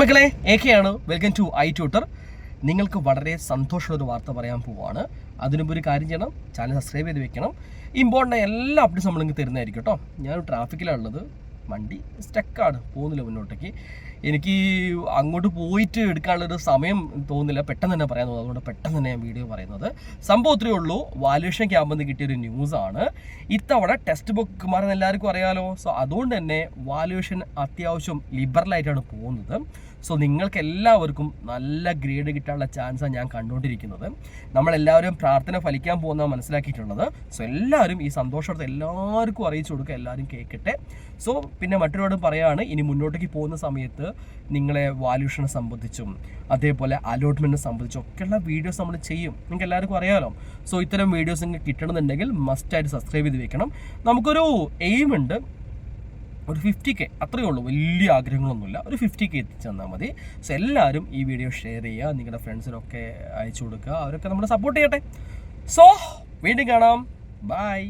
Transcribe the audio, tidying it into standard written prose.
മക്കളെ ഏക്കെയാണ്. Welcome to iTutor. നിങ്ങൾക്ക് വളരെ സന്തോഷമുള്ളൊരു വാർത്ത പറയാൻ പോവുകയാണ്. അതിനുമ്പോൾ ഒരു കാര്യം ചെയ്യണം, ചാനൽ സബ്സ്ക്രൈബ് ചെയ്ത് വെക്കണം. ഇമ്പോർട്ടൻ്റ് എല്ലാ അപ്ഡേറ്റ്സ് നമ്മൾ നിങ്ങൾക്ക് തരുന്നതായിരിക്കും കേട്ടോ. ഞാൻ ട്രാഫിക്കിലാണുള്ളത്, വണ്ടി സ്റ്റക്കാണ്, പോകുന്നില്ല മുന്നോട്ടേക്ക്. എനിക്ക് അങ്ങോട്ട് പോയിട്ട് എടുക്കാനുള്ളൊരു സമയം തോന്നുന്നില്ല, പെട്ടെന്ന് തന്നെ പറയാൻ തോന്നുന്നു. അതുകൊണ്ട് പെട്ടെന്ന് തന്നെ ഞാൻ വീഡിയോ പറയുന്നത്. സംഭവം ഇത്രയേ ഉള്ളൂ. വാല്യുവേഷൻ ക്യാമ്പിൽ നിന്ന് കിട്ടിയൊരു ന്യൂസാണ്. ഇത്തവണ ടെക്സ്റ്റ് ബുക്ക് മാറുന്ന എല്ലാവർക്കും അറിയാലോ. സോ അതുകൊണ്ട് തന്നെ വാല്യുവേഷൻ അത്യാവശ്യം ലിബറലായിട്ടാണ് പോകുന്നത്. സോ നിങ്ങൾക്ക് എല്ലാവർക്കും നല്ല ഗ്രേഡ് കിട്ടാനുള്ള ചാൻസാണ് ഞാൻ കണ്ടുകൊണ്ടിരിക്കുന്നത്. നമ്മളെല്ലാവരും പ്രാർത്ഥന ഫലിക്കാൻ പോകുന്ന മനസ്സിലാക്കിയിട്ടുള്ളത്. സോ എല്ലാവരും ഈ സന്തോഷത്തെ എല്ലാവർക്കും അറിയിച്ചു കൊടുക്കുക, എല്ലാവരും കേൾക്കട്ടെ. സോ പിന്നെ മറ്റൊരാളും പറയുകയാണ്, ഇനി മുന്നോട്ടേക്ക് പോകുന്ന സമയത്ത് നിങ്ങളെ വാല്യൂഷനെ സംബന്ധിച്ചും അതേപോലെ അലോട്ട്മെൻറ്റിനെ സംബന്ധിച്ചും ഒക്കെയുള്ള വീഡിയോസ് നമ്മൾ ചെയ്യും. നിങ്ങൾക്ക് എല്ലാവർക്കും അറിയാമല്ലോ. സോ ഇത്തരം വീഡിയോസ് നിങ്ങൾക്ക് കിട്ടണമെന്നുണ്ടെങ്കിൽ മസ്റ്റായിട്ട് സബ്സ്ക്രൈബ് ചെയ്ത് വെക്കണം. നമുക്കൊരു എയിം ഉണ്ട്, ഒരു 50K, അത്രയേ ഉള്ളൂ. വലിയ ആഗ്രഹങ്ങളൊന്നുമില്ല, ഒരു 50K എത്തിച്ചു തന്നാൽ മതി. സോ എല്ലാവരും ഈ വീഡിയോ ഷെയർ ചെയ്യുക, നിങ്ങളുടെ ഫ്രണ്ട്സിനൊക്കെ അയച്ചു കൊടുക്കുക, അവരൊക്കെ നമ്മളെ സപ്പോർട്ട് ചെയ്യട്ടെ. സോ വീണ്ടും കാണാം. ബൈ.